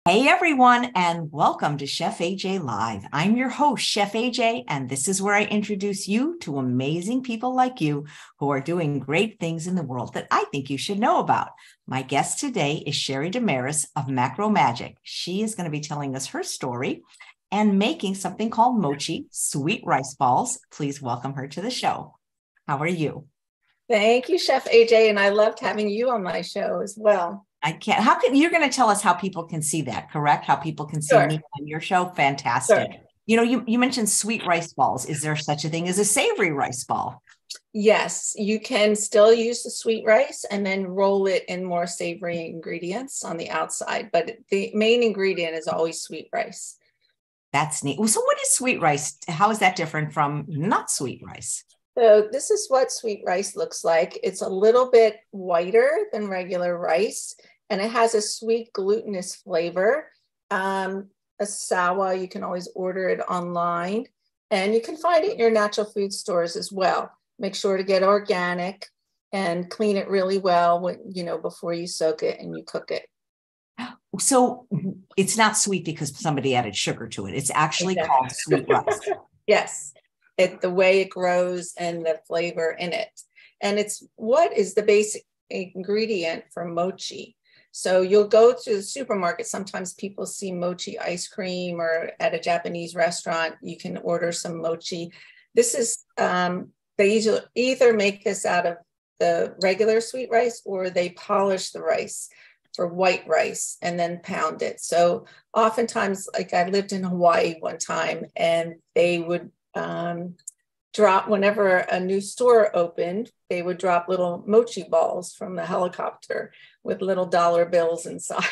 Hey everyone, and welcome to Chef AJ Live. I'm your host, Chef AJ, and this is where I introduce you to amazing people like you who are doing great things in the world that I think you should know about. My guest today is Sheri DeMaris of Macromagic. She is going to be telling us her story and making something called Mochi, sweet rice balls. Please welcome her to the show. How are you? Thank you, Chef AJ, and I loved having you on my show as well. I can't. How can you're going to tell us how people can see that, correct? How people can see Sure. me on your show? Fantastic. Sure. You mentioned sweet rice balls. Is there such a thing as a savory rice ball? Yes, you can still use the sweet rice and then roll it in more savory ingredients on the outside, but the main ingredient is always sweet rice. That's neat. So what is sweet rice? How is that different from not sweet rice? So this is what sweet rice looks like. It's a little bit whiter than regular rice, and it has a sweet glutinous flavor. A sawa, you can always order it online, and you can find it in your natural food stores as well. Make sure to get organic and clean it really well before you soak it and you cook it. So it's not sweet because somebody added sugar to it. It's actually called sweet rice. Yes. The way it grows and the flavor in it. And it's what is the basic ingredient for mochi. So you'll go to the supermarket. Sometimes people see mochi ice cream, or at a Japanese restaurant, you can order some mochi. This is, they usually either make this out of the regular sweet rice, or they polish the rice for white rice and then pound it. So oftentimes, like I lived in Hawaii one time, and they would drop, whenever a new store opened, they would drop little mochi balls from the helicopter with little dollar bills inside.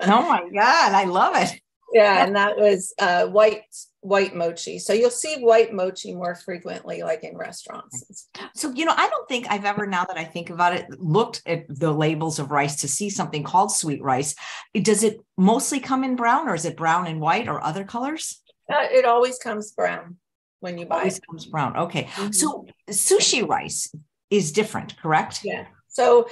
Oh my God, I love it. Yeah, and that was white mochi. So you'll see white mochi more frequently, like in restaurants. So, I don't think I've ever, now that I think about it, looked at the labels of rice to see something called sweet rice. Does it mostly come in brown, or is it brown and white or other colors? It always comes brown when you buy always it. Comes brown. Okay. Mm-hmm. So sushi rice is different, correct? Yeah. So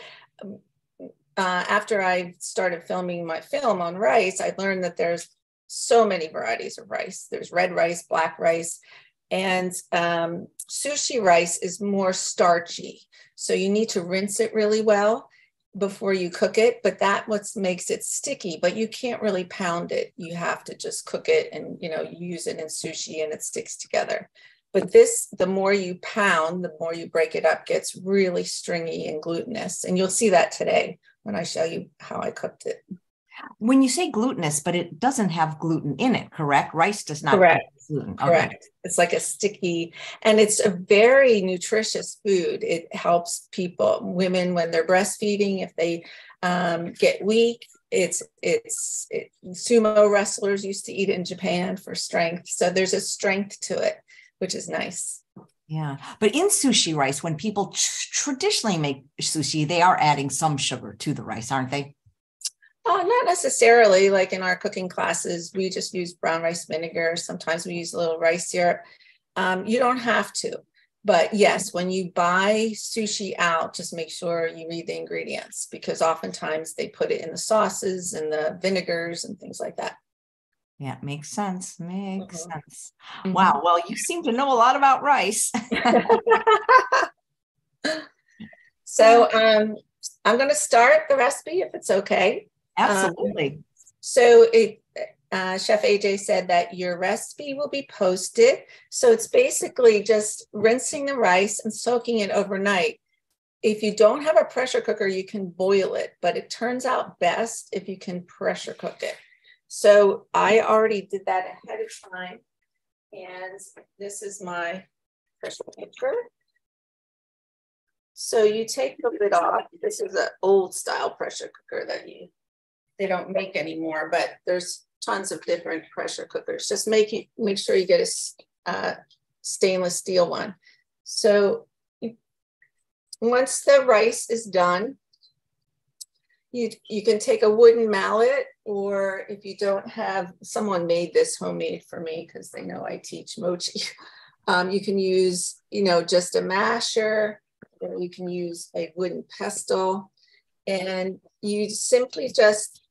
after I started filming my film on rice, I learned that there's so many varieties of rice. There's red rice, black rice, and sushi rice is more starchy. So you need to rinse it really well before you cook it, but that what makes it sticky, but you can't really pound it. You have to just cook it, and you use it in sushi and it sticks together. But this, the more you pound, the more you break it up, gets really stringy and glutinous. And you'll see that today when I show you how I cooked it. When you say glutinous, but it doesn't have gluten in it, correct? Rice does not. Correct. Have gluten. Correct. Okay. It's like a sticky, and it's a very nutritious food. It helps people, women, when they're breastfeeding, if they get weak. Sumo wrestlers used to eat it in Japan for strength. So there's a strength to it, which is nice. Yeah. But in sushi rice, when people traditionally make sushi, they are adding some sugar to the rice, aren't they? Not necessarily. Like in our cooking classes, we just use brown rice vinegar. Sometimes we use a little rice syrup. You don't have to. But yes, when you buy sushi out, just make sure you read the ingredients, because oftentimes they put it in the sauces and the vinegars and things like that. Yeah, makes sense. Makes sense. Wow. Well, you seem to know a lot about rice. So I'm going to start the recipe, if it's okay. Absolutely. Chef AJ said that your recipe will be posted. So it's basically just rinsing the rice and soaking it overnight. If you don't have a pressure cooker, you can boil it, but it turns out best if you can pressure cook it. So I already did that ahead of time. And this is my pressure cooker. So you take the lid off. This is an old style pressure cooker that they don't make anymore, but there's tons of different pressure cookers. Just make sure you get a stainless steel one. So once the rice is done, you can take a wooden mallet, or if you don't have, someone made this homemade for me because they know I teach mochi. You can use, just a masher, or you can use a wooden pestle, and you simply just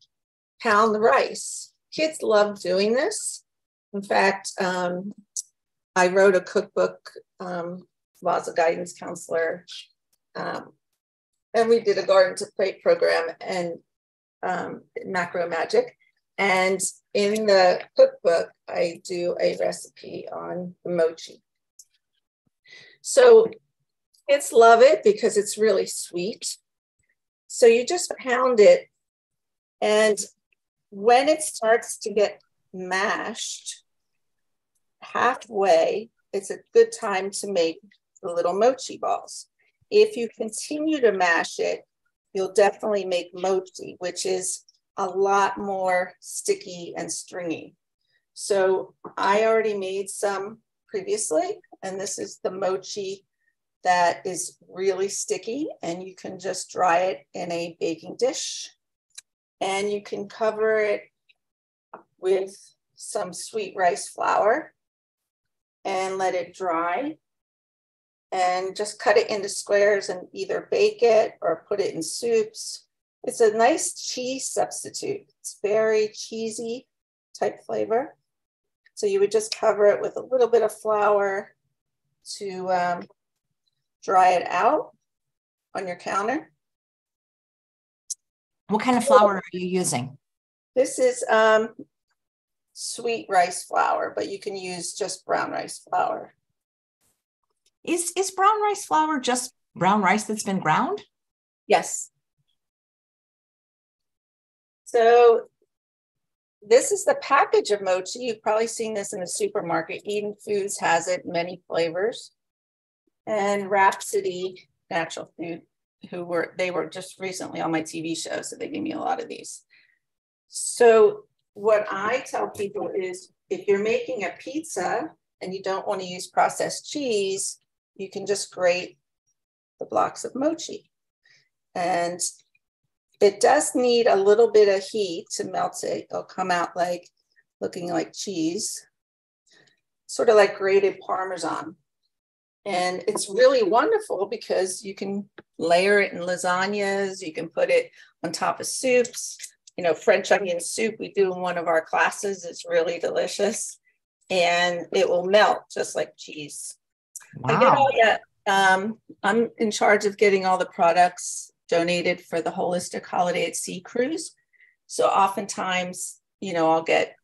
pound the rice. kids love doing this. In fact, I wrote a cookbook while I was a guidance counselor, and we did a garden to plate program and Macromagic. And in the cookbook, I do a recipe on the mochi. So kids love it because it's really sweet. So you just pound it, and when it starts to get mashed halfway, it's a good time to make the little mochi balls. If you continue to mash it, you'll definitely make mochi, which is a lot more sticky and stringy. So I already made some previously, and this is the mochi that is really sticky, and you can just dry it in a baking dish, and you can cover it with some sweet rice flour and let it dry, and just cut it into squares and either bake it or put it in soups. It's a nice cheese substitute. It's very cheesy type flavor. So you would just cover it with a little bit of flour to dry it out on your counter. What kind of flour are you using? This is sweet rice flour, but you can use just brown rice flour. Is brown rice flour just brown rice that's been ground? Yes. So this is the package of mochi. You've probably seen this in the supermarket. Eden Foods has it, many flavors. And Rhapsody Natural Food, they were just recently on my TV show, so they gave me a lot of these. So what I tell people is, if you're making a pizza and you don't want to use processed cheese, you can just grate the blocks of mochi. And it does need a little bit of heat to melt it. It'll come out like looking like cheese, sort of like grated Parmesan. And it's really wonderful because you can layer it in lasagnas. You can put it on top of soups. You know, French onion soup we do in one of our classes is really delicious, and it will melt just like cheese. Wow. I get all that. I'm in charge of getting all the products donated for the Holistic Holiday at Sea cruise. So oftentimes, you know, I'll get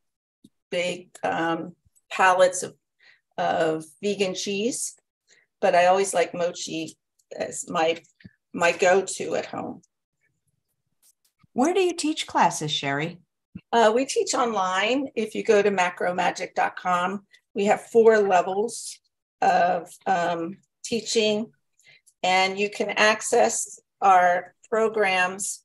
big pallets of vegan cheese, but I always like mochi as my go-to at home. Where do you teach classes, Sheri? We teach online. If you go to macromagic.com, we have 4 levels of teaching, and you can access our programs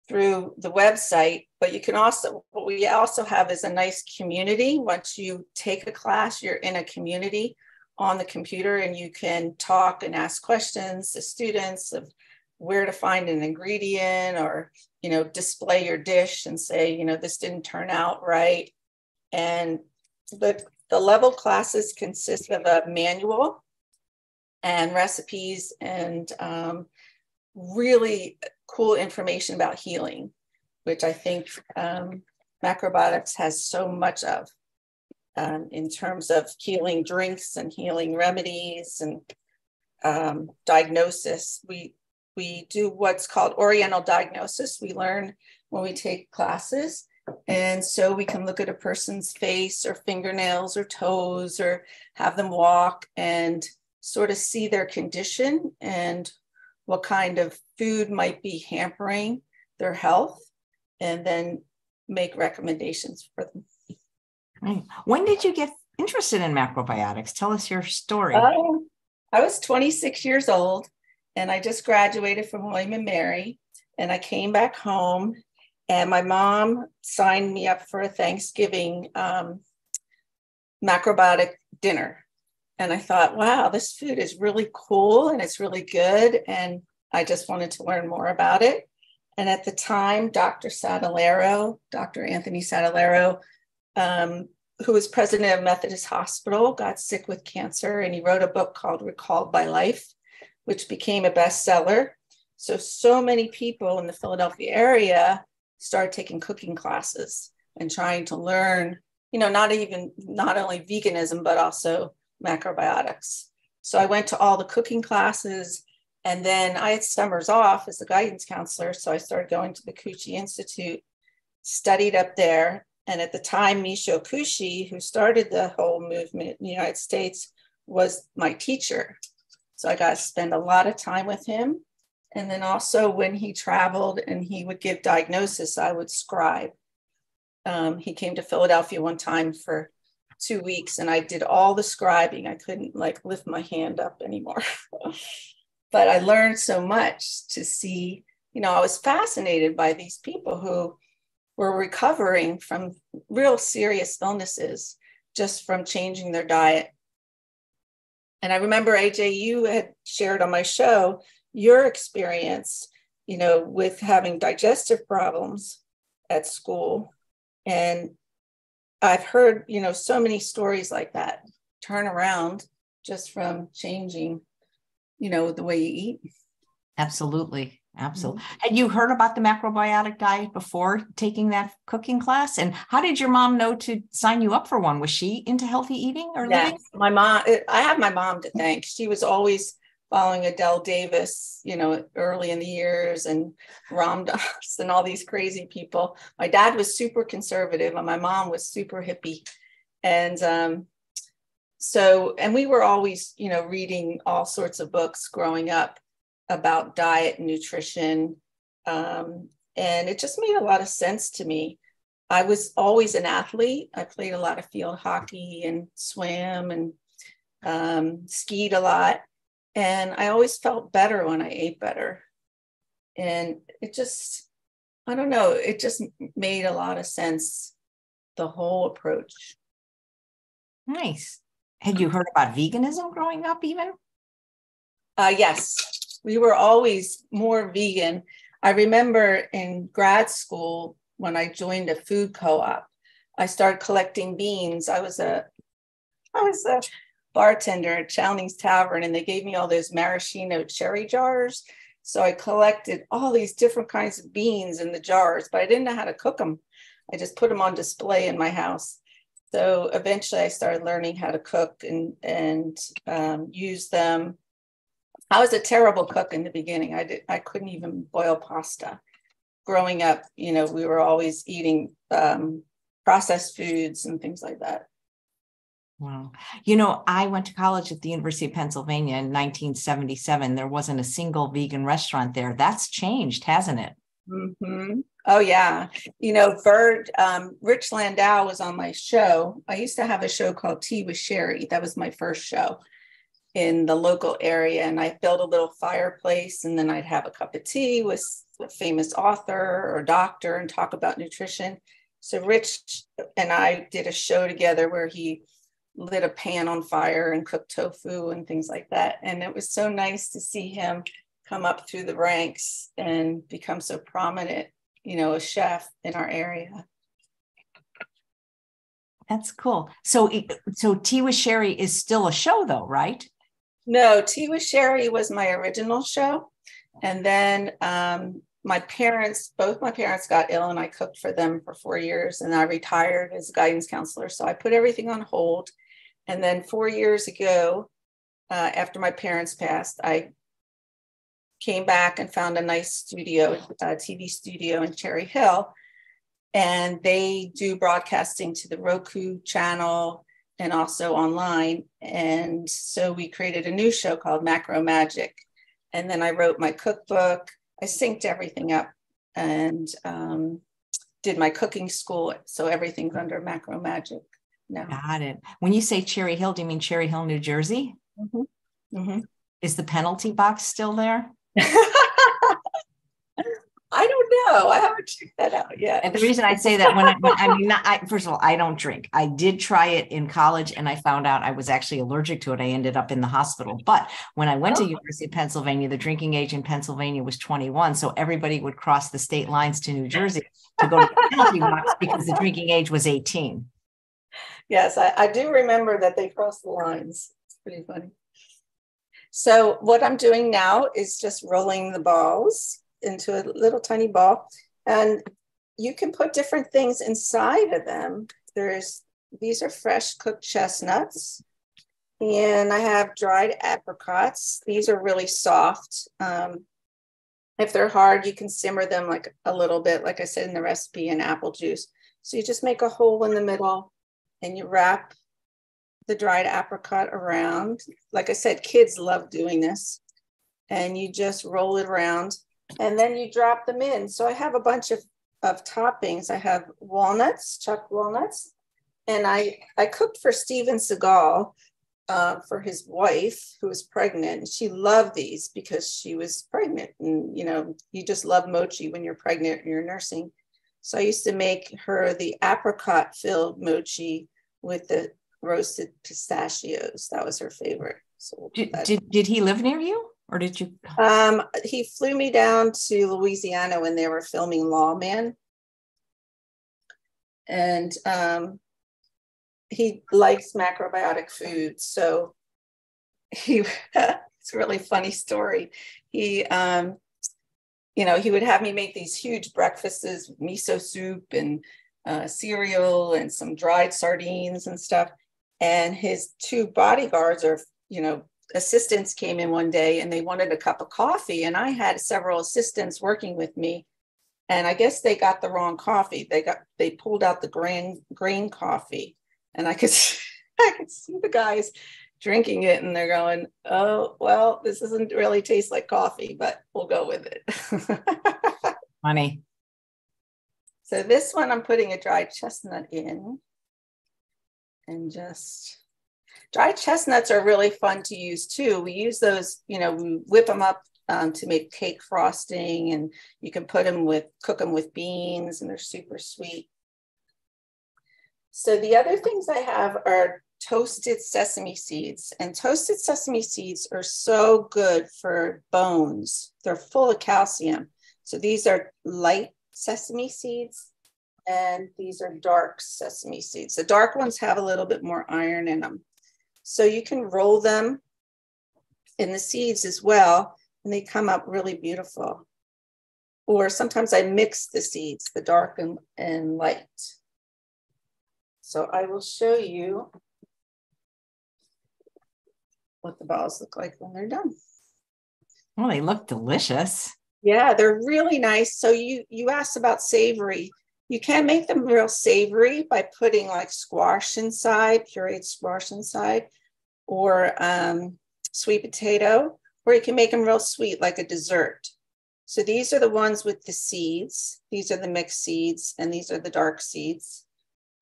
through the website, but you can also, what we also have is a nice community. Once you take a class, you're in a community on the computer, and you can talk and ask questions to students of where to find an ingredient, or, you know, display your dish and say, you know, this didn't turn out right. And the level classes consist of a manual and recipes and really cool information about healing, which I think macrobiotics has so much of in terms of healing drinks and healing remedies and diagnosis. We do what's called oriental diagnosis. We learn when we take classes. And so we can look at a person's face or fingernails or toes, or have them walk and sort of see their condition and what kind of food might be hampering their health, and then make recommendations for them. Right. When did you get interested in macrobiotics? Tell us your story. I was 26 years old, and I just graduated from William and Mary, and I came back home, and my mom signed me up for a Thanksgiving macrobiotic dinner. And I thought, wow, this food is really cool and it's really good. And I just wanted to learn more about it. And at the time, Dr. Anthony Sadalero, who was president of Methodist Hospital, got sick with cancer, and he wrote a book called Recalled by Life, which became a bestseller. So many people in the Philadelphia area started taking cooking classes. and trying to learn, not only veganism, but also macrobiotics. So I went to all the cooking classes, and then I had summers off as a guidance counselor. So I started going to the Kushi Institute, studied up there. And at the time, Michio Kushi, who started the whole movement in the United States, was my teacher. So I got to spend a lot of time with him. And then also when he traveled and he would give diagnosis, I would scribe. He came to Philadelphia one time for 2 weeks, and I did all the scribing. I couldn't lift my hand up anymore. But I learned so much to see, I was fascinated by these people who were recovering from real serious illnesses just from changing their diet. And I remember, AJ, you had shared on my show your experience, with having digestive problems at school. And I've heard, so many stories like that turn around just from changing, the way you eat. Absolutely. Absolutely. Had you heard about the macrobiotic diet before taking that cooking class? And how did your mom know to sign you up for one? Was she into healthy eating or living? My mom, I have my mom to thank. She was always following Adele Davis, early in the years, and Ram Dass and all these crazy people. My dad was super conservative and my mom was super hippie. And and we were always, reading all sorts of books growing up about diet and nutrition. And it just made a lot of sense to me. I was always an athlete. I played a lot of field hockey and swam and skied a lot. And I always felt better when I ate better. And it just, I don't know, it just made a lot of sense, the whole approach. Nice. Had you heard about veganism growing up even? Yes, we were always more vegan. I remember in grad school, when I joined a food co-op, I started collecting beans. I was a bartender at Chowning's Tavern, and they gave me all those maraschino cherry jars. So I collected all these different kinds of beans in the jars, but I didn't know how to cook them. I just put them on display in my house. So eventually I started learning how to cook and use them. I was a terrible cook in the beginning. I couldn't even boil pasta. Growing up, we were always eating processed foods and things like that. Wow. I went to college at the University of Pennsylvania in 1977. There wasn't a single vegan restaurant there. That's changed, hasn't it? Mm-hmm. Oh, yeah. Rich Landau was on my show. I used to have a show called Tea with Sheri. That was my first show in the local area. And I built a little fireplace, and then I'd have a cup of tea with a famous author or doctor and talk about nutrition. So Rich and I did a show together where he lit a pan on fire and cooked tofu and things like that. And it was so nice to see him come up through the ranks and become so prominent, a chef in our area. That's cool. So Tea with Sheri is still a show though, right? No, Tea with Sheri was my original show. And then both my parents got ill, and I cooked for them for 4 years, and I retired as a guidance counselor. So I put everything on hold. And then 4 years ago, after my parents passed, I came back and found a nice studio, TV studio in Cherry Hill. And they do broadcasting to the Roku channel and also online. And so we created a new show called Macromagic. And then I wrote my cookbook. I synced everything up and did my cooking school. So everything's under Macromagic now. Got it. When you say Cherry Hill, do you mean Cherry Hill, New Jersey? Mm-hmm. Mm-hmm. Is the penalty box still there? I don't know. I haven't checked that out yet. And the reason I say that first of all, I don't drink. I did try it in college, and I found out I was actually allergic to it. I ended up in the hospital. But when I went to University of Pennsylvania, the drinking age in Pennsylvania was 21. So everybody would cross the state lines to New Jersey to go to the penalty box because the drinking age was 18. Yes, I do remember that they crossed the lines. It's pretty funny. So what I'm doing now is just rolling the balls into a little tiny ball. And you can put different things inside of them. These are fresh cooked chestnuts. And I have dried apricots. These are really soft. If they're hard, you can simmer them like a little bit, like I said in the recipe, in apple juice. So you just make a hole in the middle and you wrap the dried apricot around. Like I said, kids love doing this. And you just roll it around and then you drop them in. So I have a bunch of toppings. I have walnuts, chopped walnuts. And I cooked for Steven Seagal for his wife who was pregnant. She loved these because she was pregnant. And, you know, you just love mochi when you're pregnant and you're nursing. So I used to make her the apricot filled mochi with the roasted pistachios. That was her favorite. So did he live near you, or did you? He flew me down to Louisiana when they were filming Lawman. And he likes macrobiotic food. So it's a really funny story. He, you know, he would have me make these huge breakfasts with miso soup and cereal and some dried sardines and stuff. And his two bodyguards or, you know, assistants came in one day and they wanted a cup of coffee. And I had several assistants working with me. And I guess they got the wrong coffee. They pulled out the grain coffee. And I could see the guys drinking it and they're going, oh, well, this doesn't really taste like coffee, but we'll go with it. Funny. So this one, I'm putting a dried chestnut in. And just dried chestnuts are really fun to use too. We use those, you know, we whip them up to make cake frosting, and you can cook them with beans, and they're super sweet. So the other things I have are toasted sesame seeds, and toasted sesame seeds are so good for bones. They're full of calcium. So these are light sesame seeds, and these are dark sesame seeds. The dark ones have a little bit more iron in them. So you can roll them in the seeds as well, and they come up really beautiful. Or sometimes I mix the seeds, the dark and light. So I will show you what the balls look like when they're done. Well, they look delicious. Yeah, they're really nice. So you asked about savory. You can make them real savory by putting like squash inside, pureed squash inside, or sweet potato, or you can make them real sweet like a dessert. So these are the ones with the seeds. These are the mixed seeds, and these are the dark seeds.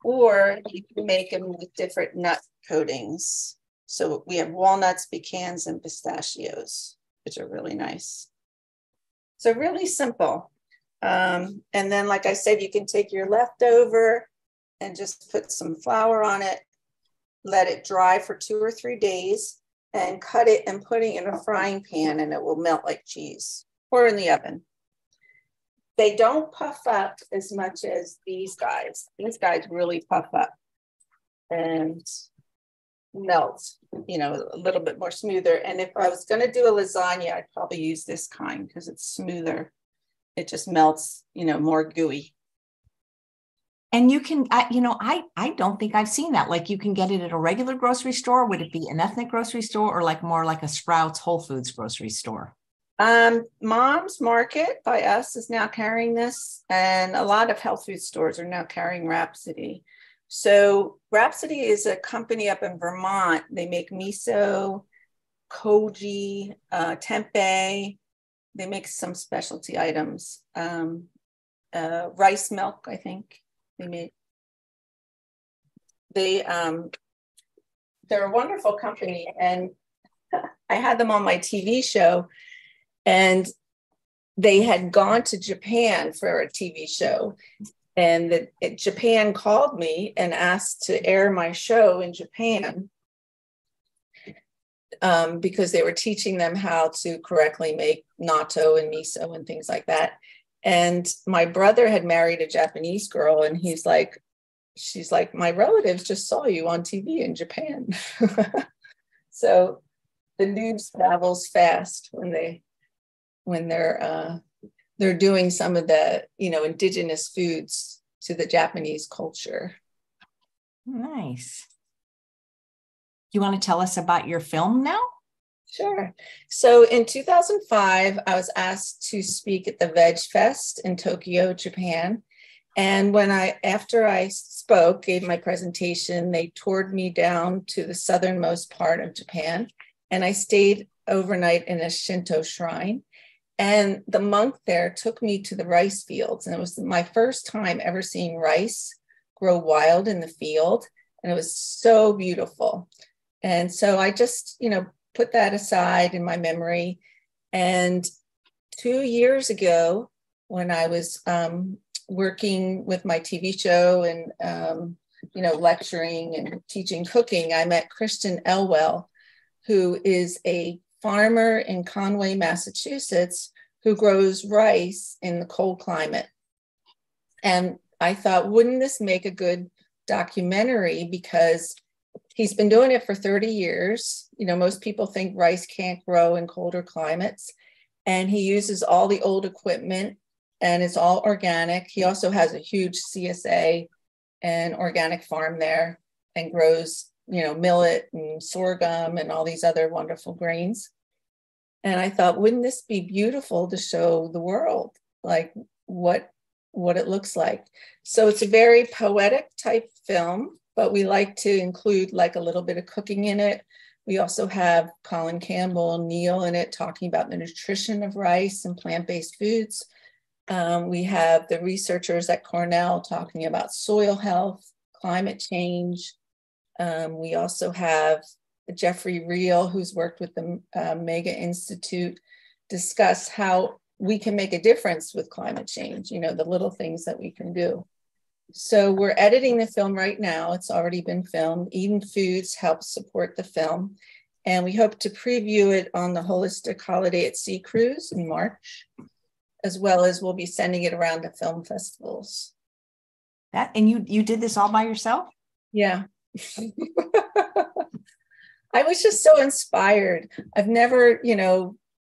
Or you can make them with different nut coatings. So we have walnuts, pecans, and pistachios, which are really nice. So really simple. And then, like I said, you can take your leftover and just put some flour on it, let it dry for 2 or 3 days, and cut it and put it in a frying pan, and it will melt like cheese, or in the oven. They don't puff up as much as these guys. These guys really puff up and melt, you know, a little bit more smoother. And if I was going to do a lasagna, I'd probably use this kind because it's smoother. It just melts, you know, more gooey. And you can, I don't think I've seen that. Like you can get it at a regular grocery store. Would it be an ethnic grocery store, or like more like a Sprouts Whole Foods grocery store? Mom's Market by us is now carrying this, and a lot of health food stores are now carrying Rhapsody. So Rhapsody is a company up in Vermont. They make miso, koji, tempeh. They make some specialty items. Rice milk, I think they make. They're a wonderful company, and I had them on my TV show, and they had gone to Japan for a TV show, and Japan called me and asked to air my show in Japan because they were teaching them how to correctly make natto and miso and things like that. And my brother had married a Japanese girl, and she's like, my relatives just saw you on TV in Japan. So the news travels fast when they're they're doing some of the, indigenous foods to the Japanese culture. Nice. You want to tell us about your film now? Sure. So in 2005, I was asked to speak at the Veg Fest in Tokyo, Japan. And after I spoke, gave my presentation, they toured me down to the southernmost part of Japan. And I stayed overnight in a Shinto shrine. And the monk there took me to the rice fields. And it was my first time ever seeing rice grow wild in the field. And it was so beautiful. And so I just, put that aside in my memory. And 2 years ago, when I was working with my TV show and, lecturing and teaching cooking, I met Christian Elwell, who is a farmer in Conway, Massachusetts, who grows rice in the cold climate. And I thought, wouldn't this make a good documentary? Because he's been doing it for 30 years. Most people think rice can't grow in colder climates. And he uses all the old equipment and it's all organic. He also has a huge CSA and organic farm there and grows, millet and sorghum and all these other wonderful grains. And I thought, wouldn't this be beautiful to show the world, like what it looks like? So it's a very poetic type film, but we like to include like a little bit of cooking in it. We also have Colin Campbell and Neil in it talking about the nutrition of rice and plant-based foods. We have the researchers at Cornell talking about soil health, climate change. We also have Jeffrey Reel, who's worked with the Mega Institute, discuss how we can make a difference with climate change, the little things that we can do. So we're editing the film right now. It's already been filmed. Eden Foods helps support the film. And we hope to preview it on the Holistic Holiday at Sea Cruise in March, as well as we'll be sending it around to film festivals. And you did this all by yourself? Yeah. I was just so inspired. I've never,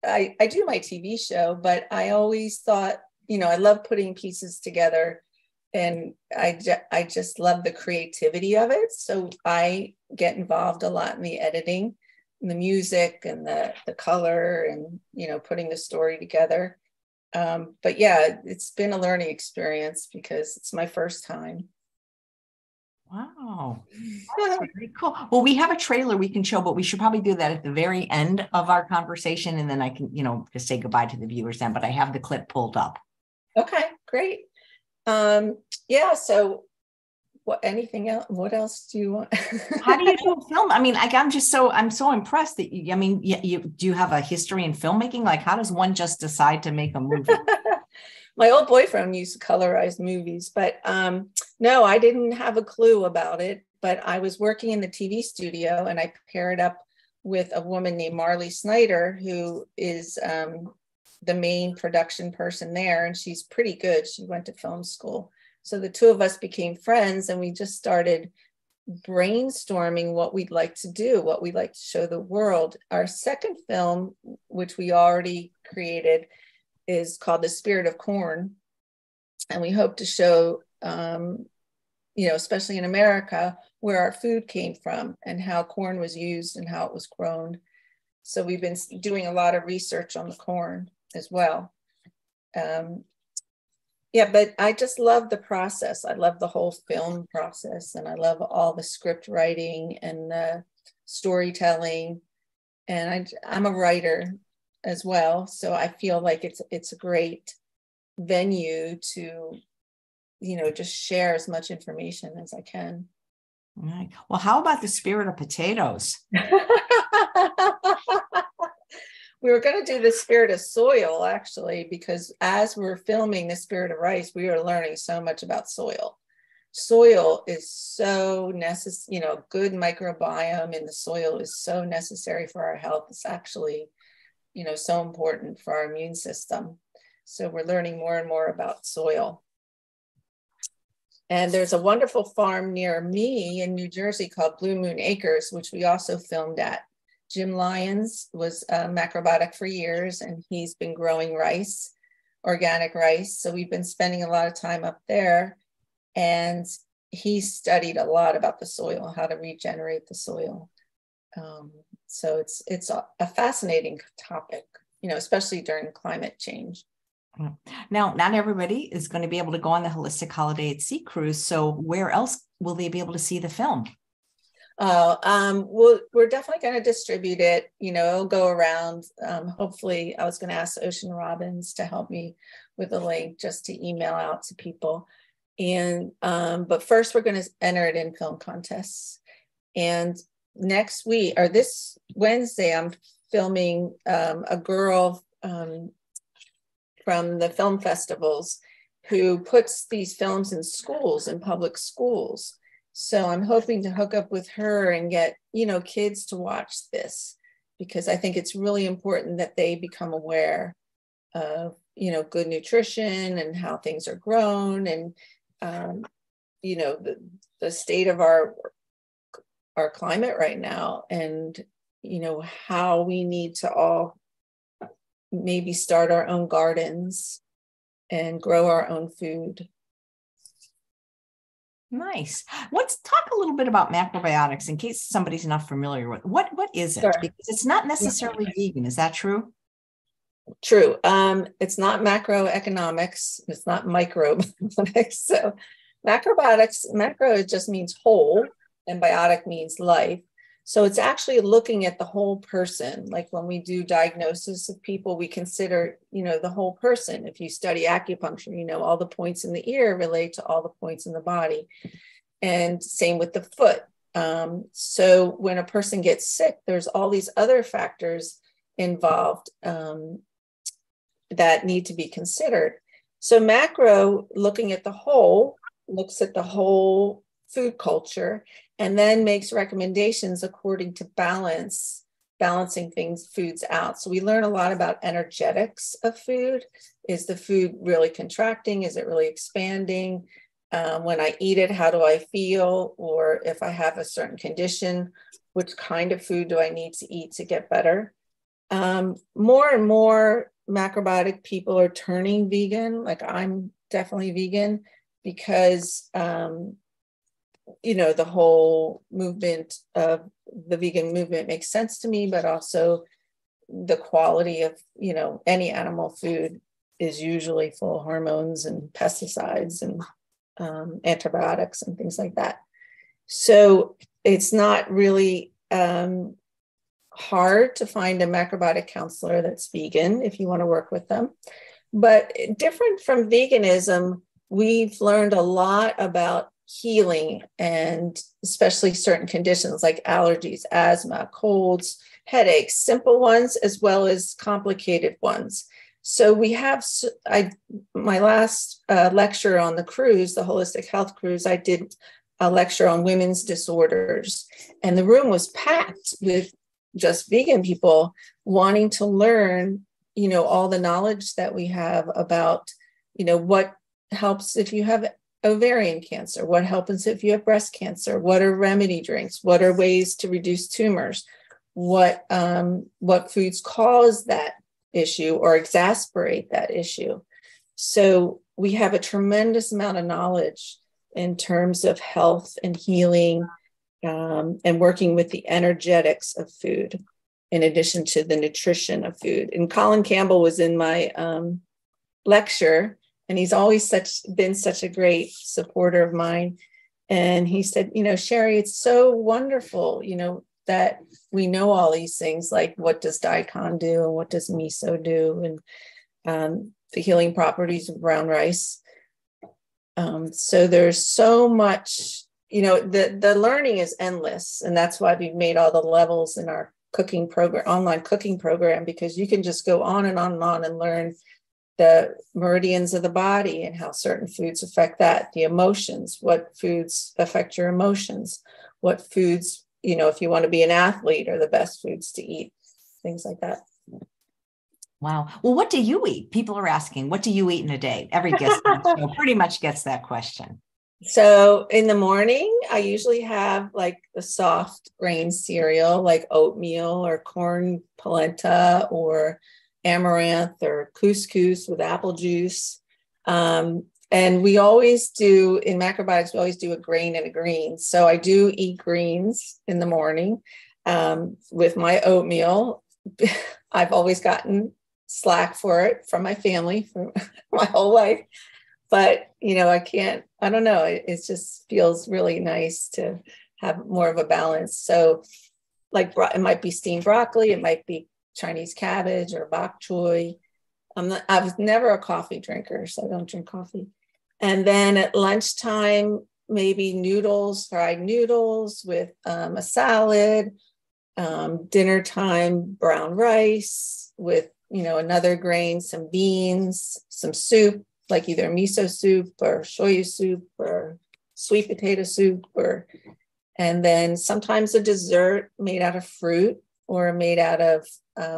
I do my TV show, but I always thought, I love putting pieces together. And I just love the creativity of it. So I get involved a lot in the editing, and the music and the color and, putting the story together. But yeah, it's been a learning experience because it's my first time. Wow. That's very cool. Well, we have a trailer we can show, but we should probably do that at the very end of our conversation. And then I can, just say goodbye to the viewers then, but I have the clip pulled up. Okay, great. Yeah, so anything else? What else do you want? How do you do a film? I mean, I'm so impressed that do you have a history in filmmaking? Like, how does one just decide to make a movie? My old boyfriend used to colorize movies, but no, I didn't have a clue about it, but I was working in the TV studio and I paired up with a woman named Marley Snyder, who is the main production person there, and she's pretty good. She went to film school. So the two of us became friends and we just started brainstorming what we'd like to do, what we'd like to show the world. Our second film, which we already created, is called The Spirit of Corn. And we hope to show, especially in America, where our food came from and how corn was used and how it was grown. So we've been doing a lot of research on the corn as well. But I just love the process. I love the whole film process, and I love all the script writing and the storytelling. And I'm a writer as well, so I feel like it's a great venue to, just share as much information as I can. All right. Well, how about The Spirit of Potatoes? We were going to do The Spirit of Soil, actually, because as we're filming The Spirit of Rice, we are learning so much about soil. Soil is so necessary, good microbiome in the soil is so necessary for our health. It's actually, so important for our immune system. So we're learning more and more about soil. And there's a wonderful farm near me in New Jersey called Blue Moon Acres, which we also filmed at. Jim Lyons was a macrobiotic for years, and he's been growing rice organic rice. So we've been spending a lot of time up there, and he studied a lot about the soil, how to regenerate the soil. So it's a fascinating topic, especially during climate change. Now, not everybody is going to be able to go on the Holistic Holiday at Sea cruise. So where else will they be able to see the film? We're definitely going to distribute it. It'll go around. Hopefully, I was going to ask Ocean Robbins to help me with a link just to email out to people. And but first, we're going to enter it in film contests. And next week, or this Wednesday, I'm filming a girl from the film festivals who puts these films in schools, in public schools. So I'm hoping to hook up with her and get, kids to watch this, because I think it's really important that they become aware of, good nutrition and how things are grown, and, the state of our climate right now, and, how we need to all maybe start our own gardens and grow our own food. Nice. Let's talk a little bit about macrobiotics in case somebody's not familiar with what is it? Sure. Because it's not necessarily vegan. Is that true? True. It's not macroeconomics. It's not microbiotics. So macrobiotics, macro just means whole, and biotic means life. So it's actually looking at the whole person. Like when we do diagnosis of people, we consider, the whole person. If you study acupuncture, all the points in the ear relate to all the points in the body. And same with the foot. So when a person gets sick, there's all these other factors involved that need to be considered. So macro, looking at the whole, looks at the whole food culture, and then makes recommendations according to balancing foods out. So we learn a lot about energetics of food. Is the food really contracting? Is it really expanding? When I eat it, how do I feel? Or if I have a certain condition, which kind of food do I need to eat to get better? More and more macrobiotic people are turning vegan. Like I'm definitely vegan because the whole movement of the vegan movement makes sense to me, but also the quality of, any animal food is usually full of hormones and pesticides and antibiotics and things like that. So it's not really hard to find a macrobiotic counselor that's vegan if you want to work with them. But different from veganism, we've learned a lot about healing, and especially certain conditions like allergies, asthma, colds, headaches, simple ones as well as complicated ones. So we have, my last lecture on the cruise, the Holistic Health Cruise, I did a lecture on women's disorders, and the room was packed with just vegan people wanting to learn, all the knowledge that we have about, what helps if you have ovarian cancer, what happens if you have breast cancer, what are remedy drinks, what are ways to reduce tumors, what foods cause that issue or exacerbate that issue. So we have a tremendous amount of knowledge in terms of health and healing, and working with the energetics of food in addition to the nutrition of food. And Colin Campbell was in my lecture, and he's always been such a great supporter of mine. And he said, Sheri, it's so wonderful, that we know all these things, like what does daikon do and what does miso do, and the healing properties of brown rice. So there's so much, the learning is endless. And that's why we've made all the levels in our cooking program, online cooking program, because you can just go on and on and on and learn the meridians of the body and how certain foods affect that, the emotions, what foods affect your emotions, what foods, if you want to be an athlete, are the best foods to eat, things like that. Wow. Well, what do you eat? People are asking, what do you eat in a day? Every guest on the show pretty much gets that question. So in the morning, I usually have like the soft grain cereal, like oatmeal or corn polenta or amaranth or couscous with apple juice. And we always do, in macrobiotics, we always do a grain and a green. So I do eat greens in the morning with my oatmeal. I've always gotten slack for it from my family for my whole life. But, I don't know. It just feels really nice to have more of a balance. So like it might be steamed broccoli, it might be Chinese cabbage or bok choy. I was never a coffee drinker, so I don't drink coffee. And then at lunchtime, maybe noodles, fried noodles with a salad. Dinner time, brown rice with, another grain, some beans, some soup, like either miso soup or shoyu soup or sweet potato soup, and then sometimes a dessert made out of fruit or made out of,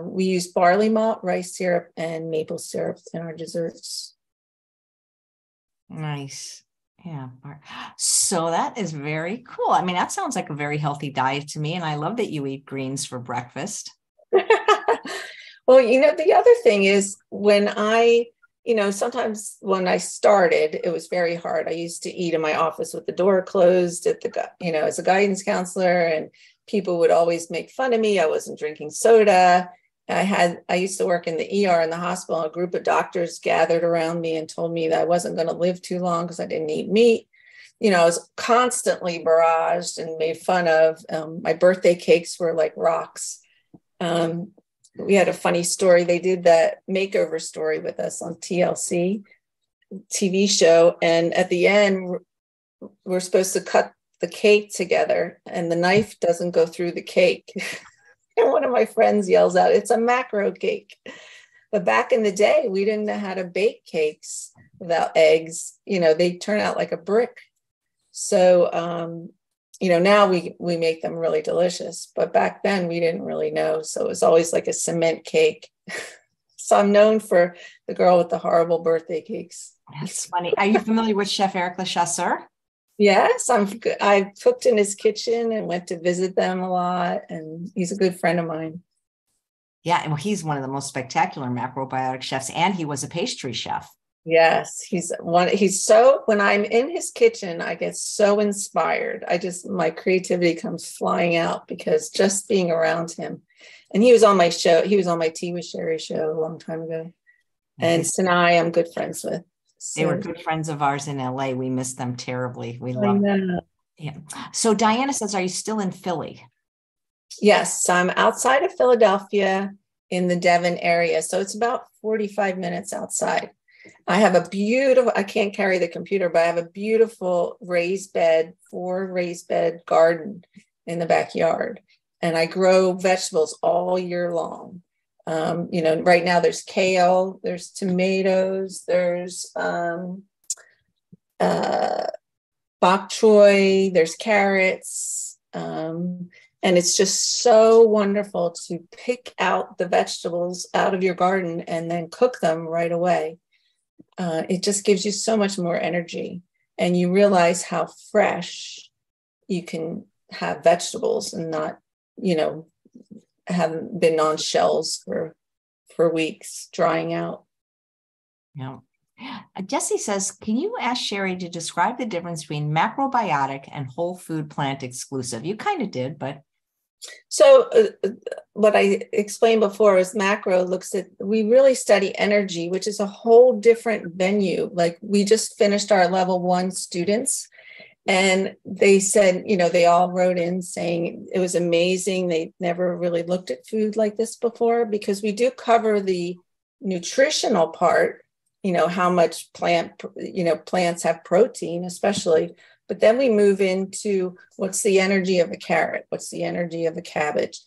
we use barley malt, rice syrup, and maple syrup in our desserts. Nice. Yeah. So that is very cool. I mean, that sounds like a very healthy diet to me. And I love that you eat greens for breakfast. Well, the other thing is when sometimes when I started, it was very hard. I used to eat in my office with the door closed as a guidance counselor, and people would always make fun of me. I wasn't drinking soda. I used to work in the ER in the hospital. A group of doctors gathered around me and told me that I wasn't going to live too long because I didn't eat meat. I was constantly barraged and made fun of. My birthday cakes were like rocks. We had a funny story. They did that makeover story with us on TLC TV show. And at the end, we're supposed to cut the cake together and the knife doesn't go through the cake. And one of my friends yells out, "It's a macro cake." But back in the day, we didn't know how to bake cakes without eggs. They turn out like a brick. So, now we make them really delicious. But back then we didn't really know. So it was always like a cement cake. So I'm known for the girl with the horrible birthday cakes. That's funny. Are you familiar with Chef Eric Le Chasseur? Yes, I cooked in his kitchen and went to visit them a lot, and he's a good friend of mine. Yeah, well, he's one of the most spectacular macrobiotic chefs, and he was a pastry chef. Yes, when I'm in his kitchen, I get so inspired. My creativity comes flying out because just being around him. And he was on my show. He was on my Tea with Sheri show a long time ago. And Sinai, I'm good friends with. They were good friends of ours in LA. We miss them terribly. We love them. Yeah. So Diana says, are you still in Philly? Yes, I'm outside of Philadelphia in the Devon area. So it's about 45 minutes outside. I have I can't carry the computer, but I have a beautiful raised bed garden in the backyard. And I grow vegetables all year long. Right now there's kale, there's tomatoes, there's bok choy, there's carrots. And it's just so wonderful to pick out the vegetables out of your garden and then cook them right away. It just gives you so much more energy, and you realize how fresh you can have vegetables and not, haven't been on shelves for weeks drying out. Yeah. Jessie says, can you ask Sheri to describe the difference between macrobiotic and whole food plant exclusive? You kind of did, but. So what I explained before is macro we really study energy, which is a whole different venue. Like we just finished our level 1 students, and they said, they all wrote in saying it was amazing. They never really looked at food like this before, because we do cover the nutritional part, how much plants have protein, especially. But then we move into what's the energy of a carrot? What's the energy of a cabbage?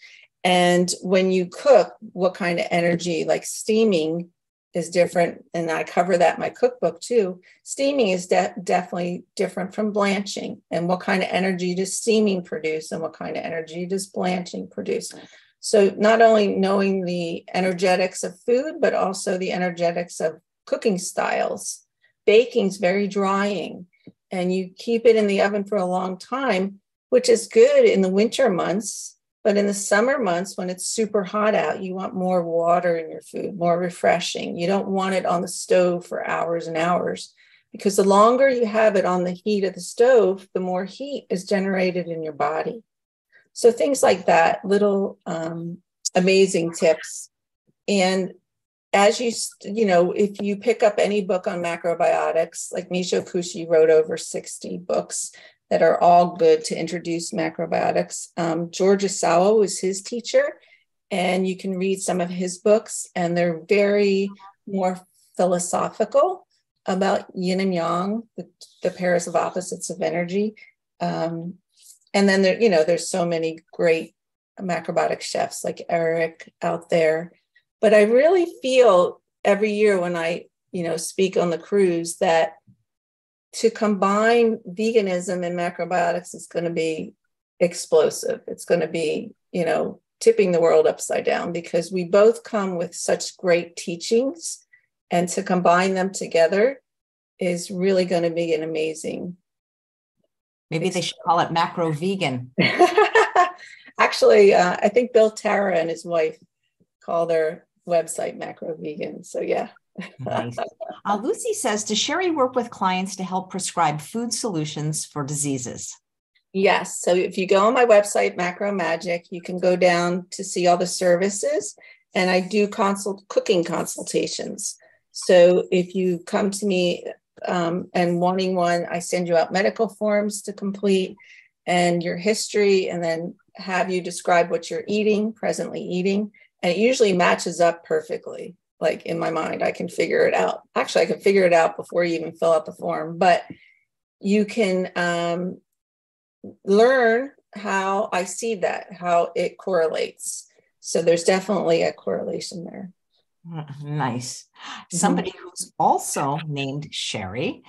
And when you cook, what kind of energy, like steaming is different. And I cover that in my cookbook too. Steaming is definitely different from blanching. And what kind of energy does steaming produce? And what kind of energy does blanching produce? So not only knowing the energetics of food, but also the energetics of cooking styles. Baking's very drying. And you keep it in the oven for a long time, which is good in the winter months, But in the summer months, when it's super hot out, you want more water in your food, more refreshing. You don't want it on the stove for hours and hours, because the longer you have it on the heat of the stove, the more heat is generated in your body. So things like that, little amazing tips. And as if you pick up any book on macrobiotics, like Michio Kushi wrote over 60 books that are all good to introduce macrobiotics. George Isawa was his teacher, and you can read some of his books, and they're very more philosophical about yin and yang, the pairs of opposites of energy. And then there's so many great macrobiotic chefs like Eric out there. But I really feel every year when I, speak on the cruise, that to combine veganism and macrobiotics is going to be explosive. It's going to be, tipping the world upside down, because we both come with such great teachings, and to combine them together is really going to be an amazing. Maybe they should call it macro vegan. Actually, I think Bill Tara and his wife call their website Macro Vegan. So yeah. Nice. Lucy says, does Sheri work with clients to help prescribe food solutions for diseases? Yes. So if you go on my website, Macromagic, you can go down to see all the services, and I do cooking consultations. So if you come to me and wanting one, I send you out medical forms to complete and your history, and then have you describe what you're presently eating. And it usually matches up perfectly. Like in my mind, I can figure it out. Actually, I can figure it out before you even fill out the form, but you can learn how I see that, how it correlates. So there's definitely a correlation there. Nice. Somebody who's also named Sheri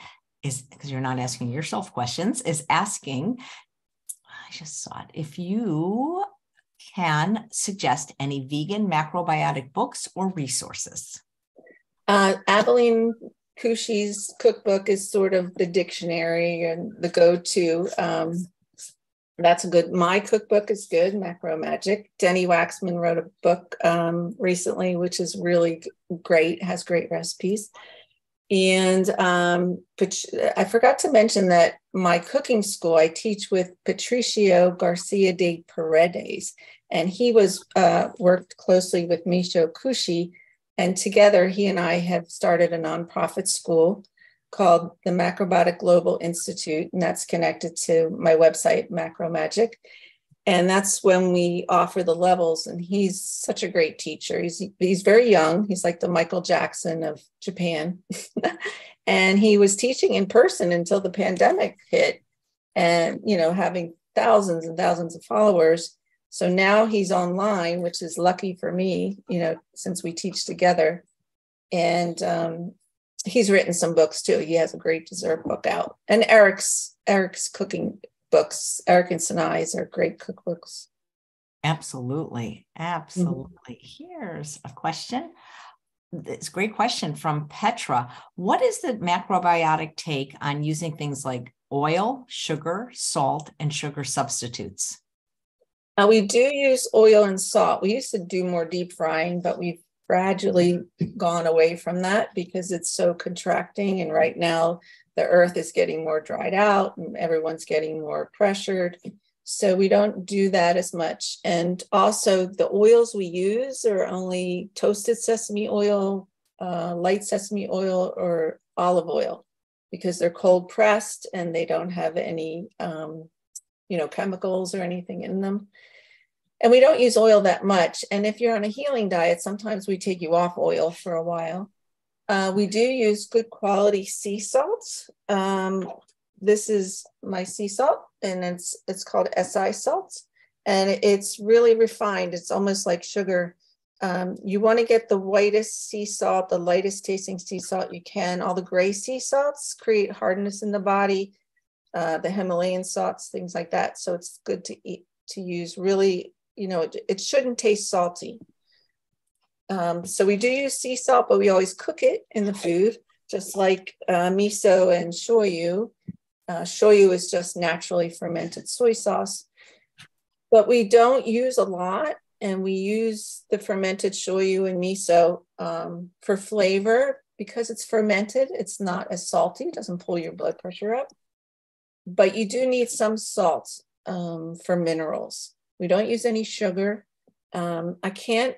is, because you're not asking yourself questions, is asking, I just saw it, if you can suggest any vegan macrobiotic books or resources. Abilene Kushi's cookbook is sort of the dictionary and the go-to. That's a good, my cookbook is good, Macromagic. Denny Waxman wrote a book recently, which is really great, has great recipes. And but I forgot to mention that my cooking school, I teach with Patricio Garcia de Paredes, and he worked closely with Michio Kushi, and together he and I have started a nonprofit school called the Macrobiotic Global Institute, and that's connected to my website, Macromagic. And that's when we offer the levels. And he's such a great teacher. He's very young. He's like the Michael Jackson of Japan. And he was teaching in person until the pandemic hit, and, having thousands and thousands of followers. So now he's online, which is lucky for me, since we teach together. And he's written some books too. He has a great dessert book out. And Eric's cooking books, Eric and Sinai's, are great cookbooks. Absolutely. Absolutely. Here's a question. It's a great question from Petra. What is the macrobiotic take on using things like oil, sugar, salt, and sugar substitutes? We do use oil and salt. We used to do more deep frying, but we've gradually gone away from that because it's so contracting. And right now, the earth is getting more dried out and everyone's getting more pressured. So we don't do that as much. And also the oils we use are only toasted sesame oil, light sesame oil, or olive oil, because they're cold pressed and they don't have any, chemicals or anything in them. And we don't use oil that much. And if you're on a healing diet, sometimes we take you off oil for a while. We do use good quality sea salts. This is my sea salt, and it's called SI salt, and it's really refined. It's almost like sugar. You want to get the whitest sea salt, the lightest tasting sea salt you can. All the gray sea salts create hardness in the body, the Himalayan salts, things like that. So it's good to use really, it shouldn't taste salty. So we do use sea salt, but we always cook it in the food, just like miso and shoyu. Shoyu is just naturally fermented soy sauce. but we don't use a lot. And we use the fermented shoyu and miso for flavor because it's fermented. It's not as salty. It doesn't pull your blood pressure up. But you do need some salt for minerals. We don't use any sugar. I can't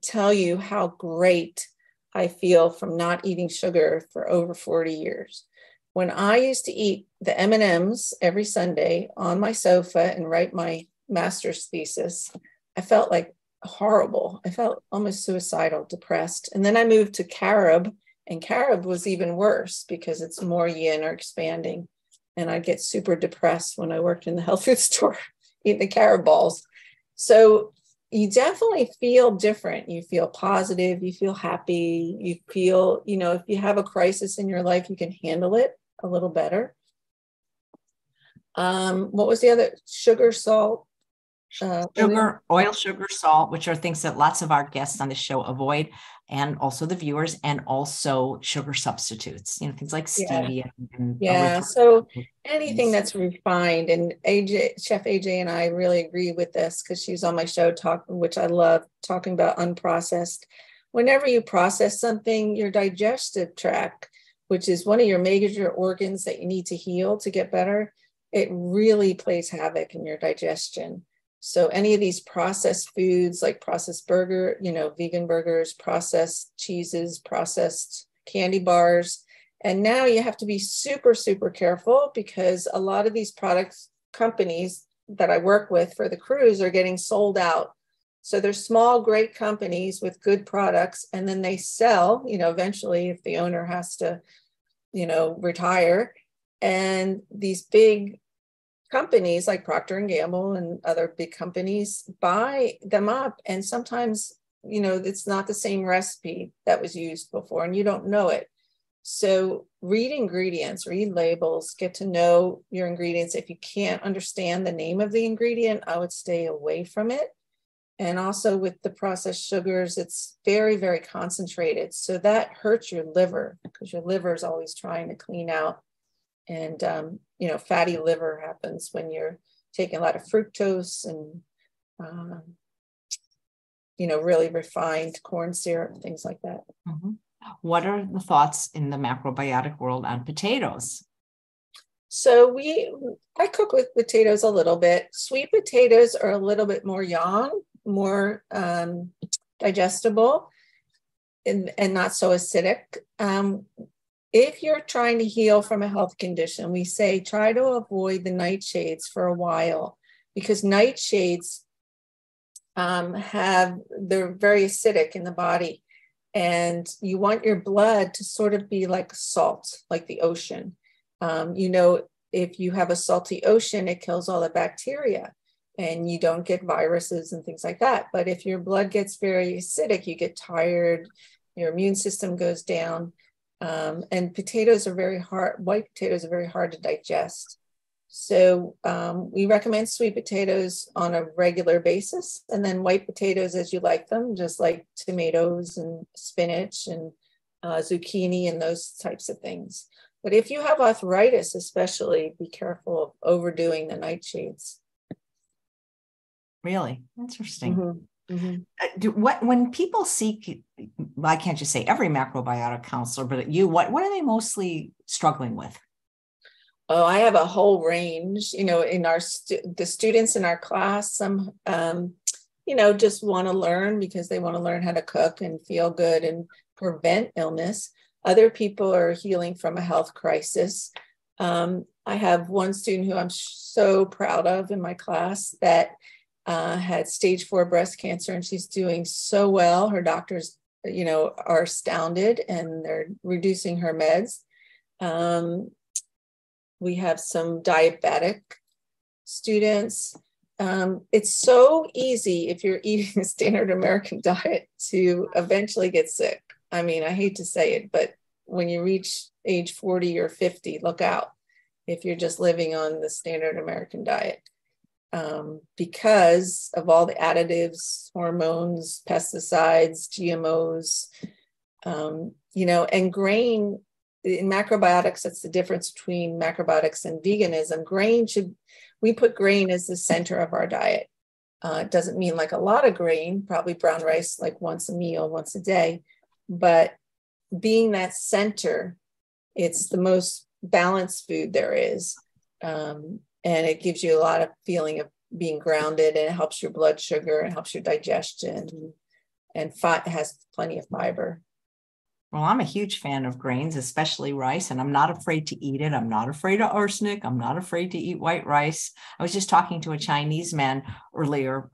tell you how great I feel from not eating sugar for over 40 years. When I used to eat the M&Ms every Sunday on my sofa and write my master's thesis, I felt like horrible. I felt almost suicidal, depressed. And then I moved to carob, and carob was even worse because it's more yin or expanding. And I'd get super depressed when I worked in the health food store, eating the carob balls. So you definitely feel different. You feel positive, you feel happy, you feel, if you have a crisis in your life, you can handle it a little better. What was the other? Sugar, salt, oil, sugar, salt, which are things that lots of our guests on the show avoid, and also the viewers, and also sugar substitutes, things like stevia. Yeah. So anything that's refined, and Chef AJ and I really agree with this because she's on my show which I love, talking about unprocessed. Whenever you process something, your digestive tract, which is one of your major organs that you need to heal to get better, it really plays havoc in your digestion. So any of these processed foods like processed burger, vegan burgers, processed cheeses, processed candy bars. And now you have to be super, super careful because a lot of these companies that I work with for the cruise are getting sold out. So they're small, great companies with good products. And then they sell, eventually if the owner has to, retire. And these big companies like Procter and Gamble and other big companies buy them up. And sometimes, it's not the same recipe that was used before and you don't know it. So read ingredients, read labels, get to know your ingredients. If you can't understand the name of the ingredient, I would stay away from it. And also with the processed sugars, it's very, very concentrated. So that hurts your liver because your liver is always trying to clean out. And, fatty liver happens when you're taking a lot of fructose and, really refined corn syrup, things like that. Mm-hmm. What are the thoughts in the macrobiotic world on potatoes? So I cook with potatoes a little bit. Sweet potatoes are a little bit more yang, more digestible and not so acidic. If you're trying to heal from a health condition, we say try to avoid the nightshades for a while because nightshades they're very acidic in the body. And you want your blood to sort of be like salt, like the ocean. If you have a salty ocean, it kills all the bacteria and you don't get viruses and things like that. But if your blood gets very acidic, you get tired, your immune system goes down. And potatoes are very hard. White potatoes are very hard to digest. So we recommend sweet potatoes on a regular basis, and then white potatoes as you like them, just like tomatoes and spinach and zucchini and those types of things. But if you have arthritis, especially, be careful of overdoing the nightshades. Really? Interesting. Mm-hmm. Mm-hmm. When people seek, well, I can't just say every macrobiotic counselor, but what are they mostly struggling with? Oh, I have a whole range, in the students in our class, some, just want to learn because they want to learn how to cook and feel good and prevent illness. Other people are healing from a health crisis. I have one student who I'm so proud of in my class that had stage 4 breast cancer, and she's doing so well. Her doctors, are astounded, and they're reducing her meds. We have some diabetic students. It's so easy if you're eating a standard American diet to eventually get sick. I mean, I hate to say it, but when you reach age 40 or 50, look out if you're just living on the standard American diet. Because of all the additives, hormones, pesticides, GMOs, and grain. In macrobiotics, that's the difference between macrobiotics and veganism. We put grain as the center of our diet. It doesn't mean like a lot of grain, probably brown rice like once a meal, once a day, but being that center, it's the most balanced food there is. And it gives you a lot of feeling of being grounded, and it helps your blood sugar, and helps your digestion, and has plenty of fiber. Well, I'm a huge fan of grains, especially rice, and I'm not afraid to eat it. I'm not afraid of arsenic. I'm not afraid to eat white rice. I was just talking to a Chinese man earlier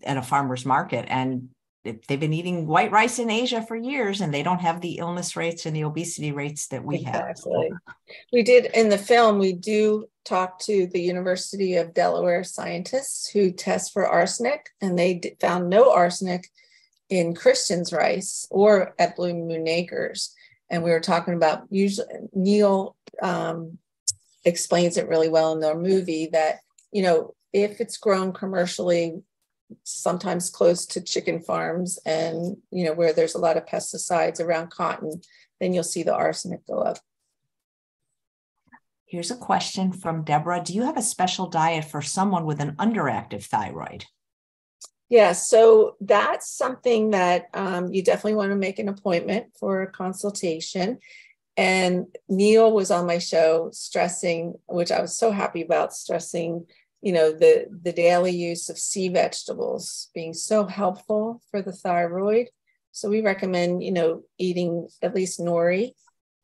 at a farmer's market, and they've been eating white rice in Asia for years, and they don't have the illness rates and the obesity rates that we have. Exactly. We did in the film, we do talk to the University of Delaware scientists who test for arsenic, and they found no arsenic in Christian's rice or at Blue Moon Acres. And we were talking about, usually Neil explains it really well in their movie, that, you know, if it's grown commercially, sometimes close to chicken farms, and, you know, where there's a lot of pesticides around cotton, then you'll see the arsenic go up. Here's a question from Deborah. Do you have a special diet for someone with an underactive thyroid? Yeah, so that's something that you definitely want to make an appointment for a consultation. And Neil was on my show stressing, which I was so happy about, stressing, you know, the daily use of sea vegetables being so helpful for the thyroid. So we recommend, you know, eating at least nori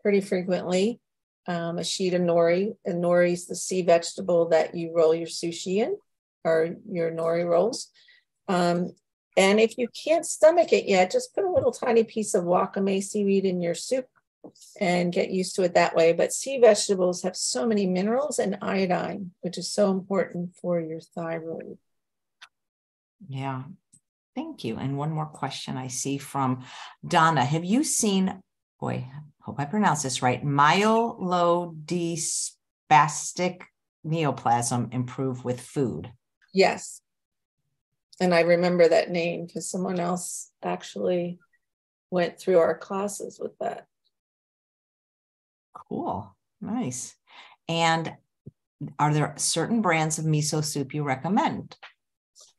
pretty frequently, a sheet of nori. And nori is the sea vegetable that you roll your sushi in, or your nori rolls. And if you can't stomach it yet, just put a little tiny piece of wakame seaweed in your soup and get used to it that way. But sea vegetables have so many minerals and iodine, which is so important for your thyroid. Yeah, thank you. And one more question I see from Donna. Have you seen, boy, hope I pronounce this right, myelodysplastic neoplasm improve with food? Yes. And I remember that name because someone else actually went through our classes with that. Cool. Nice. And are there certain brands of miso soup you recommend?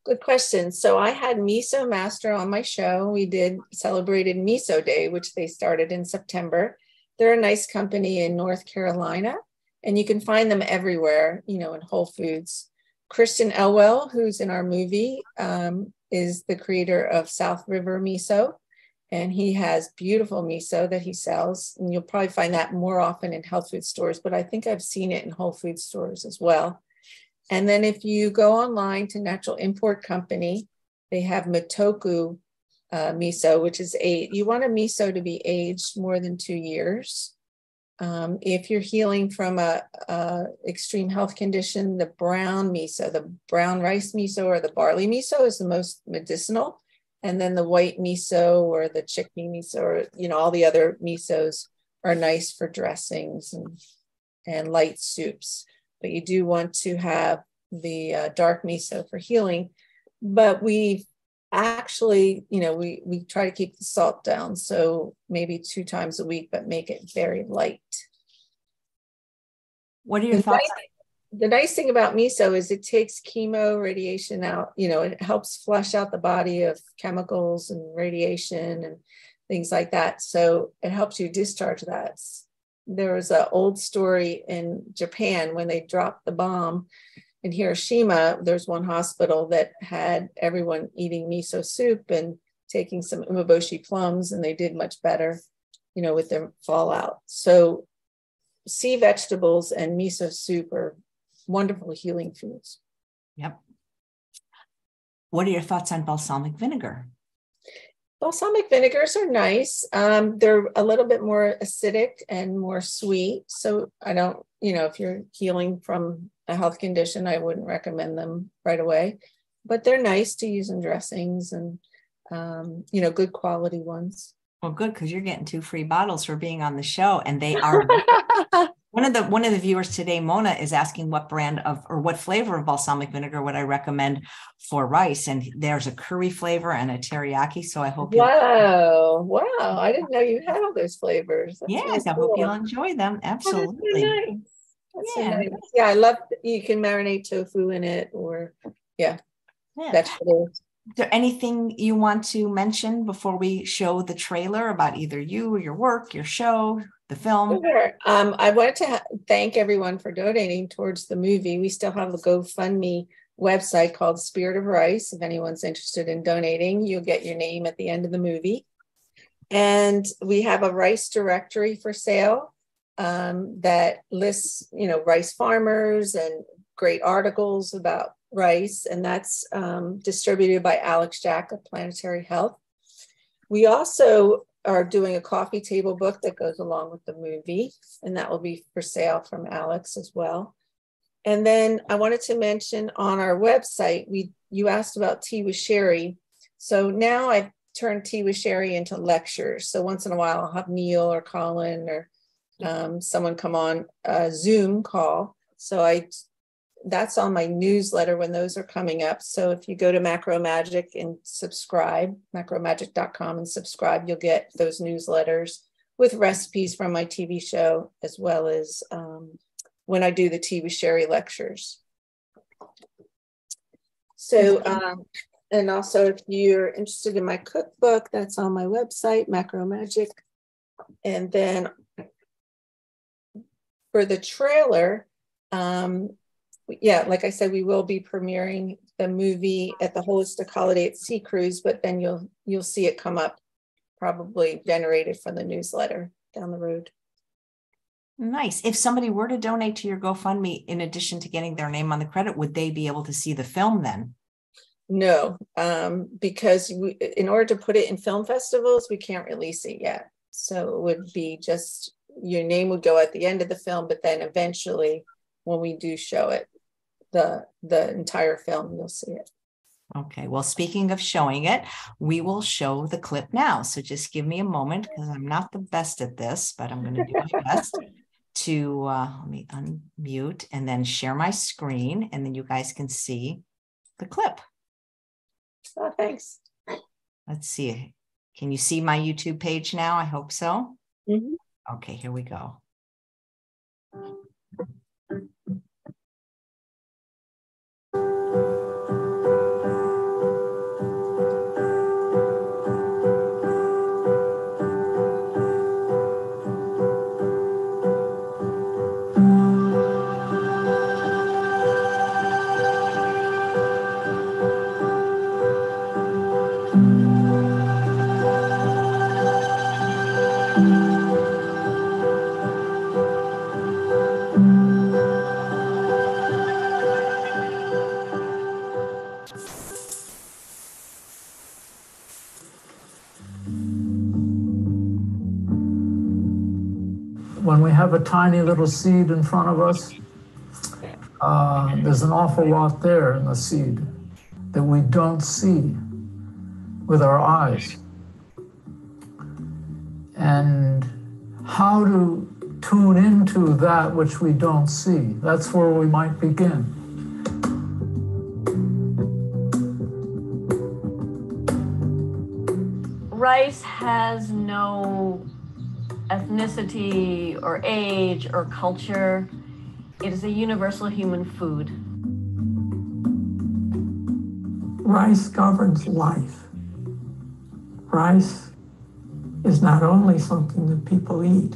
Good question. So I had Miso Master on my show. We celebrated Miso Day, which they started in September. They're a nice company in North Carolina, and you can find them everywhere, you know, in Whole Foods. Christian Elwell, who's in our movie, is the creator of South River Miso, and he has beautiful miso that he sells. And you'll probably find that more often in health food stores, but I think I've seen it in Whole Food stores as well. And then if you go online to Natural Import Company, they have Matoku miso, which is you want a miso to be aged more than 2 years. If you're healing from a extreme health condition, the brown miso, the brown rice miso or the barley miso is the most medicinal. And then the white miso or the chickpea miso, or, you know, all the other misos are nice for dressings and light soups. But you do want to have the dark miso for healing. But we actually, you know, we try to keep the salt down. So maybe 2 times a week, but make it very light. What are your thoughts? The nice thing about miso is it takes chemo radiation out. You know, it helps flush out the body of chemicals and radiation and things like that. So it helps you discharge that. There was an old story in Japan when they dropped the bomb in Hiroshima. There's one hospital that had everyone eating miso soup and taking some umeboshi plums, and they did much better, you know, with their fallout. So sea vegetables and miso soup are wonderful healing foods. Yep. What are your thoughts on balsamic vinegar? Balsamic vinegars are nice. They're a little bit more acidic and more sweet. So I don't, you know, if you're healing from a health condition, I wouldn't recommend them right away. But they're nice to use in dressings and, you know, good quality ones. Well, good, because you're getting 2 free bottles for being on the show, and they are. One of the viewers today, Mona, is asking what brand of or what flavor of balsamic vinegar would I recommend for rice, and there's a curry flavor and a teriyaki. So I hope wow, I didn't know you had all those flavors. That's yes, really I cool. hope you'll enjoy them. Absolutely. Oh, that's so nice. That's so nice. Yeah, I love. You can marinate tofu in it, or yeah. vegetables. Is there anything you want to mention before we show the trailer about either you or your work, your show, the film? Sure. I wanted to thank everyone for donating towards the movie. We still have a GoFundMe website called Spirit of Rice. If anyone's interested in donating, you'll get your name at the end of the movie. And we have a rice directory for sale that lists, rice farmers and great articles about rice, and that's distributed by Alex Jack of Planetary Health. We also are doing a coffee table book that goes along with the movie, and that will be for sale from Alex as well. And then I wanted to mention on our website, you asked about Tea with Sheri. So now I've turned Tea with Sheri into lectures. So once in a while I'll have Neil or Colin or someone come on a Zoom call. So that's on my newsletter when those are coming up. So if you go to Macromagic and subscribe, macromagic.com and subscribe, you'll get those newsletters with recipes from my TV show, as well as when I do the Tea with Sheri lectures. So, and also if you're interested in my cookbook, that's on my website, Macromagic. And then for the trailer, like I said, we will be premiering the movie at the Holistic Holiday at Sea Cruise, but then you'll see it come up, probably generated from the newsletter down the road. Nice. If somebody were to donate to your GoFundMe, in addition to getting their name on the credit, would they be able to see the film then? No, because in order to put it in film festivals, we can't release it yet. So it would be just, your name would go at the end of the film, but then eventually when we do show it, the entire film, you'll see it. Okay, well, speaking of showing it, we will show the clip now. So just give me a moment, because I'm not the best at this, but I'm going to do my best to, let me unmute and then share my screen, and then you guys can see the clip. Oh, thanks. Let's see. Can you see my YouTube page now? I hope so. Mm-hmm. Okay, here we go. When we have a tiny little seed in front of us, there's an awful lot there in the seed that we don't see with our eyes. And how to tune into that which we don't see, that's where we might begin. Rice has no ethnicity or age or culture. It is a universal human food. Rice governs life. Rice is not only something that people eat,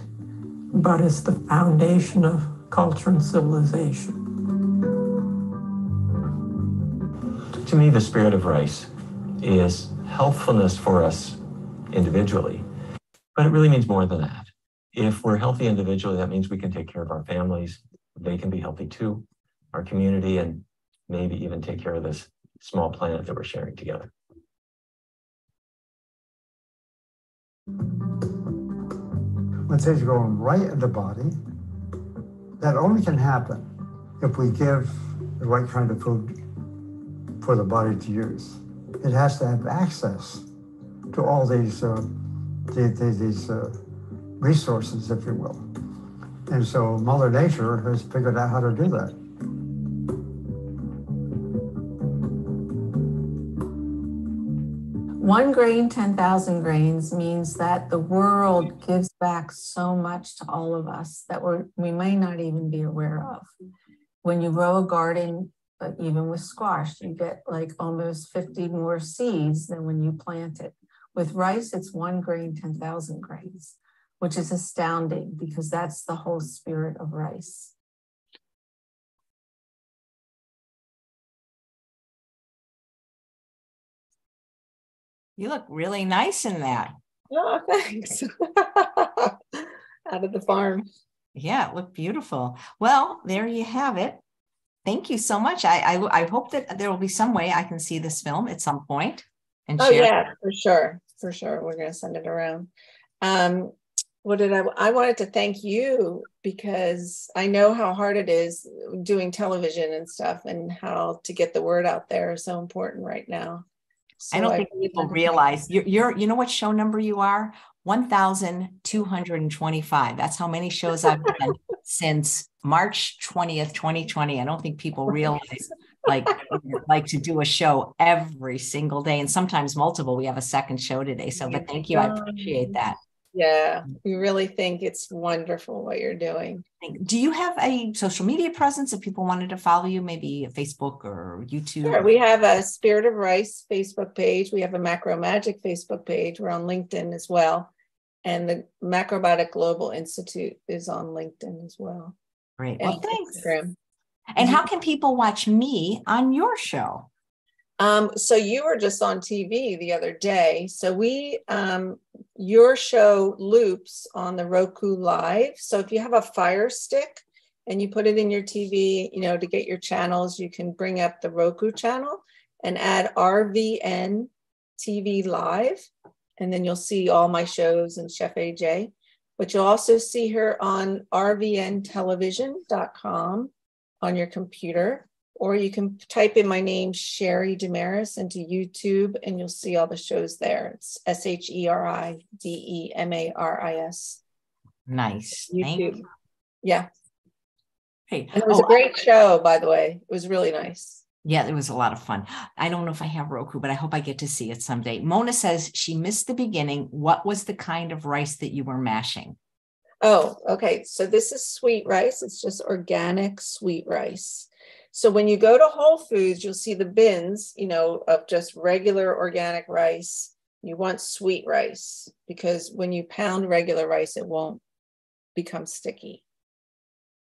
but it's the foundation of culture and civilization. To me, the spirit of rice is healthfulness for us individually, but it really means more than that. If we're healthy individually, that means we can take care of our families. They can be healthy too, our community, and maybe even take care of this small planet that we're sharing together. When things are going right in the body, that only can happen if we give the right kind of food for the body to use. It has to have access to all these resources, if you will. And so Mother Nature has figured out how to do that. One grain, 10,000 grains means that the world gives back so much to all of us that we may not even be aware of. When you grow a garden, But even with squash, you get like almost 50 more seeds than when you plant it. With rice, it's 1 grain, 10,000 grains, which is astounding because that's the whole spirit of rice. You look really nice in that. Oh, thanks. Out of the farm. Yeah, it looked beautiful. Well, there you have it. Thank you so much. I hope that there will be some way I can see this film at some point and Oh share. yeah, for sure. For sure. We're going to send it around. What did I wanted to thank you because I know how hard it is doing television and stuff, and how to get the word out there is so important right now. So I don't think people realize you know what show number you are? 1,225. That's how many shows I've done since March 20th, 2020. I don't think people realize like to do a show every single day, and sometimes multiple. We have a second show today. So, but thank you. I appreciate that. Yeah, we really think it's wonderful what you're doing. Do you have a social media presence if people wanted to follow you, maybe Facebook or YouTube? Sure. We have a Spirit of Rice Facebook page. We have a Macromagic Facebook page. We're on LinkedIn as well. And the Macrobiotic Global Institute is on LinkedIn as well. Great. And well, thanks. Instagram. And how can people watch me on your show? So you were just on TV the other day. So your show loops on the Roku Live. So if you have a Fire Stick and you put it in your TV, to get your channels, you can bring up the Roku channel and add RVN TV Live. And then you'll see all my shows and Chef AJ. But you'll also see her on rvntelevision.com on your computer. Or you can type in my name, Sheri DeMaris, into YouTube, and you'll see all the shows there. It's SHERIDEMARIS. Nice. YouTube. Thank you. Yeah. Hey. And it was a great show, by the way. It was really nice. Yeah, it was a lot of fun. I don't know if I have Roku, but I hope I get to see it someday. Mona says she missed the beginning. What was the kind of rice that you were mashing? Oh, okay. So this is sweet rice. It's just organic sweet rice. So when you go to Whole Foods, you'll see the bins, of just regular organic rice. You want sweet rice because when you pound regular rice, it won't become sticky.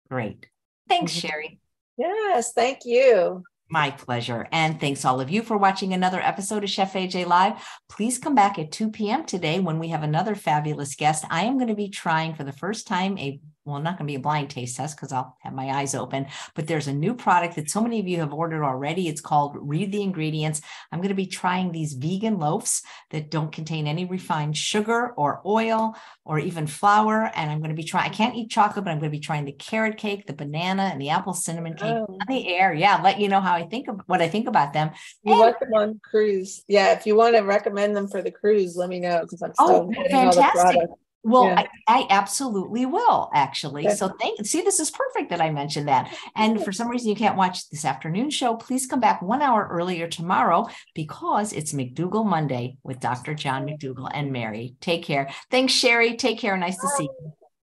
Great. Thanks, Sheri. Yes, thank you. My pleasure. And thanks all of you for watching another episode of Chef AJ Live. Please come back at 2 p.m. today when we have another fabulous guest. I am going to be trying for the first time not going to be a blind taste test because I'll have my eyes open, but there's a new product that so many of you have ordered already. It's called Read the Ingredients. I'm going to be trying these vegan loaves that don't contain any refined sugar or oil or even flour. And I'm going to be trying, I can't eat chocolate, but I'm going to be trying the carrot cake, the banana, and the apple cinnamon cake on the air. Yeah. Let you know how I think of what I think about them. You want them on cruise. Yeah. If you want to recommend them for the cruise, let me know because I'm still getting fantastic. all the product. Well, yeah. I absolutely will, actually. Okay. So see, this is perfect that I mentioned that. And for some reason you can't watch this afternoon show, please come back 1 hour earlier tomorrow because it's McDougall Monday with Dr. John McDougall and Mary. Take care. Thanks, Sheri. Take care. Nice to see you.